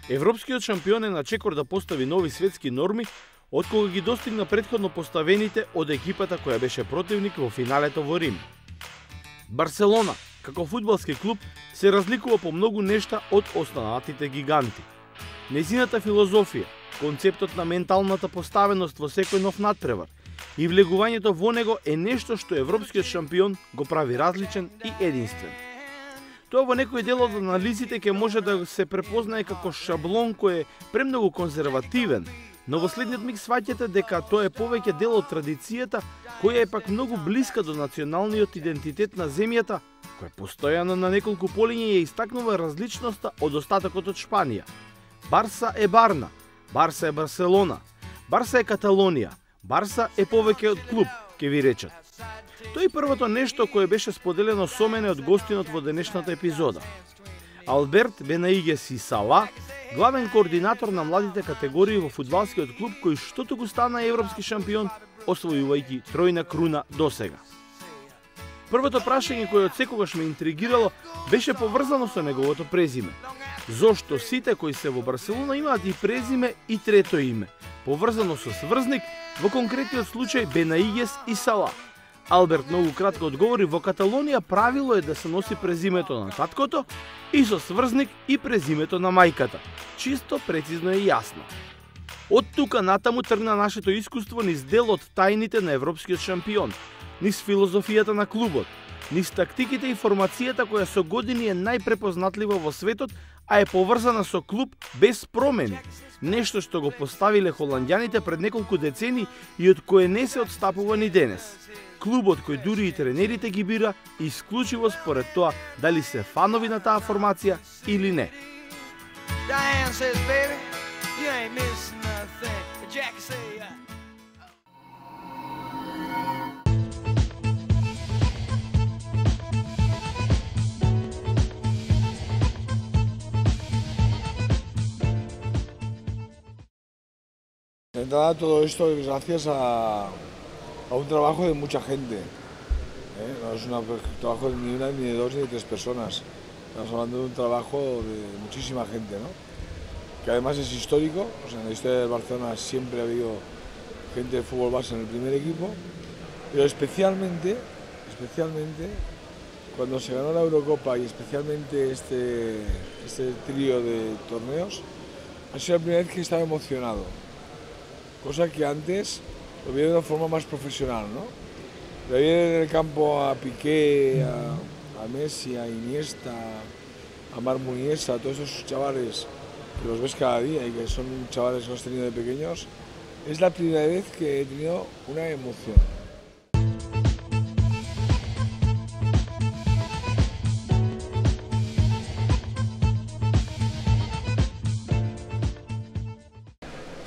Европскиот шампион е на чекор да постави нови светски норми, откога ги достигна претходно поставените од екипата која беше противник во финалето во Рим. Барселона, како фудбалски клуб, се разликува по многу нешта од останатите гиганти. Нејзината филозофија, концептот на менталната поставеност во секој нов натпревар и влегувањето во него е нешто што европскиот шампион го прави различен и единствен. Тоа во некој дел од анализите ќе може да се препознае како шаблон кој е премногу конзервативен, но во следниот миг сваќате дека тоа е повеќе дел од традицијата која е пак многу блиска до националниот идентитет на земјата, која постојано на неколку полиња ја истакнува различноста од остатокот од Шпанија. Барса е Барна, Барса е Барселона, Барса е Каталонија, Барса е повеќе од клуб, ќе ви речат. Тоа е првото нешто кое беше споделено со мене од гостинот во денешната епизода. Алберт Бенаигес и Сала, главен координатор на младите категории во фудбалскиот клуб кој штото го стана европски шампион, освојувајќи тројна круна досега. Првото прашање кое од секогаш ме интригирало беше поврзано со неговото презиме. Зошто сите кои се во Барселона имаат и презиме и трето име, поврзано со сврзник, во конкретниот случај Бенаигес и Сала. Алберт многу кратко одговори, во Каталонија правило е да се носи презимето на таткото и со сврзник и презимето на мајката. Чисто, прецизно и јасно. Од тука натаму тргна нашето искуство низ дел од тајните на европскиот шампион, низ филозофијата на клубот, низ тактиките и формацијата која со години е најпрепознатлива во светот, а е поврзана со клуб без промени. Нешто што го поставиле холандјаните пред неколку децени и од кое не се отстапува ни денес. Клубот кој дури и тренерите ги бира исклучиво според тоа дали се фанови на таа формација или не. Diane says, baby, you ain't missing nothing. Jackie say, De entrada, todo esto es gracias a un trabajo de mucha gente. No es un trabajo ni una, ni de dos, ni de tres personas. Estamos hablando de un trabajo de muchísima gente, ¿no? Que además es histórico. O sea, en la historia del Barcelona siempre ha habido gente de fútbol base en el primer equipo, pero especialmente cuando se ganó la Eurocopa y especialmente este trío de torneos, ha sido la primera vez que estaba emocionado. Cosa que antes lo vi de una forma más profesional, ¿no? Pero vi en el campo a Piqué, a Messi, a Iniesta, a Marc Muniesa, a todos esos chavales que los ves cada día y que son chavales que los has tenido de pequeños, es la primera vez que he tenido una emoción.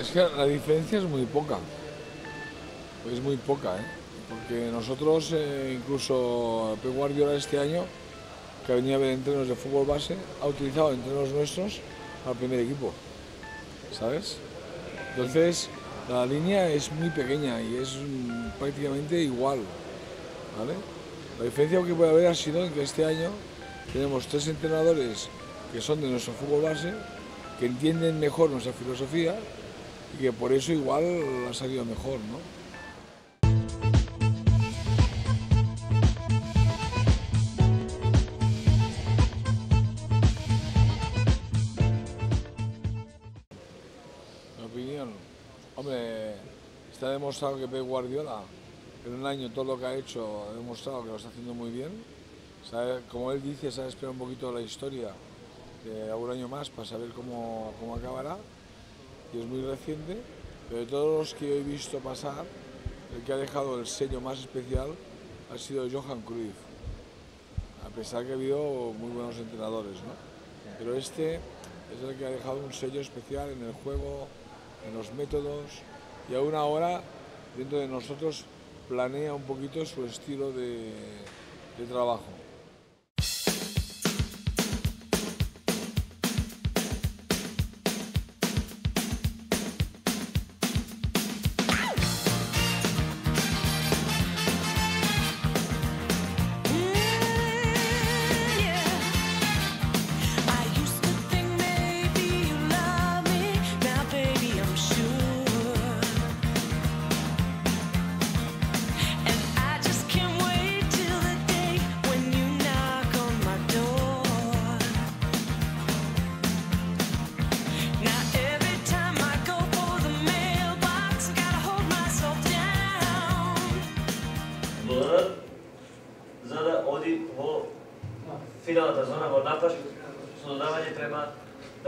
Es que la diferencia es muy poca, porque nosotros, incluso Pep Guardiola este año, que ha venido a ver entrenos de fútbol base, ha utilizado entrenos nuestros al primer equipo, ¿sabes? Entonces, la línea es muy pequeña y es prácticamente igual, ¿vale? La diferencia que puede haber ha sido en que este año tenemos tres entrenadores que son de nuestro fútbol base, que entienden mejor nuestra filosofía y que por eso igual ha salido mejor, ¿no? Mi opinión, hombre, está demostrado que Pep Guardiola en un año todo lo que ha hecho ha demostrado que lo está haciendo muy bien. Sabe, como él dice, sabe esperar un poquito la historia de algún año más para saber cómo acabará. Y es muy reciente, pero de todos los que he visto pasar, el que ha dejado el sello más especial ha sido Johan Cruyff, a pesar que ha habido muy buenos entrenadores, ¿no? Pero este es el que ha dejado un sello especial en el juego, en los métodos, y aún ahora, dentro de nosotros, planea un poquito su estilo de trabajo. I used to think maybe you loved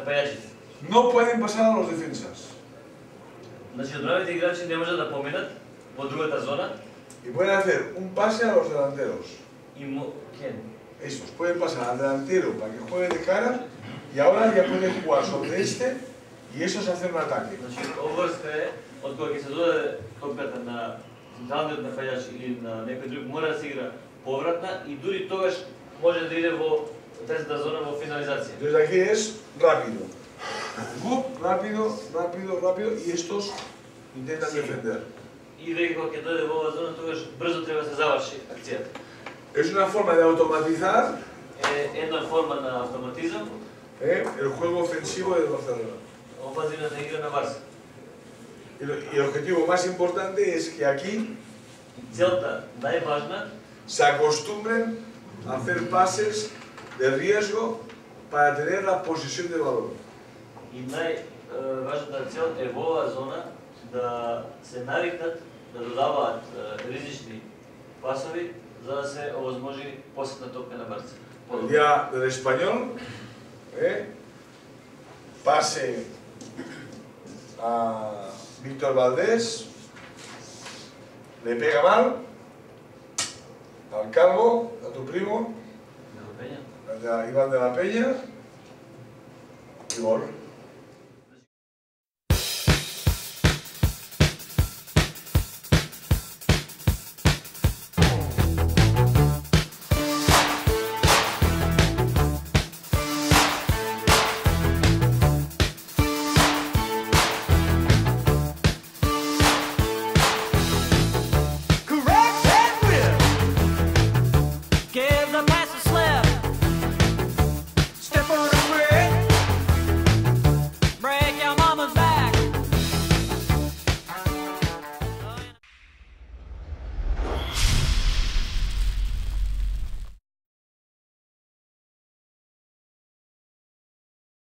нападаčите. No pueden pasar a los defensas. Значи, отбранителните играчи не можат да поминат во другата зона. Y pueden hacer un pase a los delanteros. И кен? Esos pueden pasar al delantero para que juegue de cara y ahora ya pueden jugar sobre este y esos hacen un ataque. Значи, обврска е, од кога ќе се додаде топката на централниот нападач или на некој друг, мора да се игра повратна и дури тогаш може да иде во третата зона во финализација. Entonces aquí es rápido. Rápido, rápido, rápido y estos intentan defender. И веќе кога ќе дојде во оваа зона, тогаш брзо треба да се заврши акцијата. Es una forma de automatizar Една форма на автоматизам, el juego ofensivo del Barcelona. офанзивната игра на Барса. Y el objetivo más importante es que aquí Целта најважна se acostumbren a hacer pases de riesgo para tener la posesión del balón. и најважната цел е во оваа зона да се навикнат да додаваат ризични пасови за да се овозможи посетна топка на Барса. El día del Español, pase a Víctor Valdés, le pega mal al Calvo, a tu primo, a Iván de la Peña, y gol.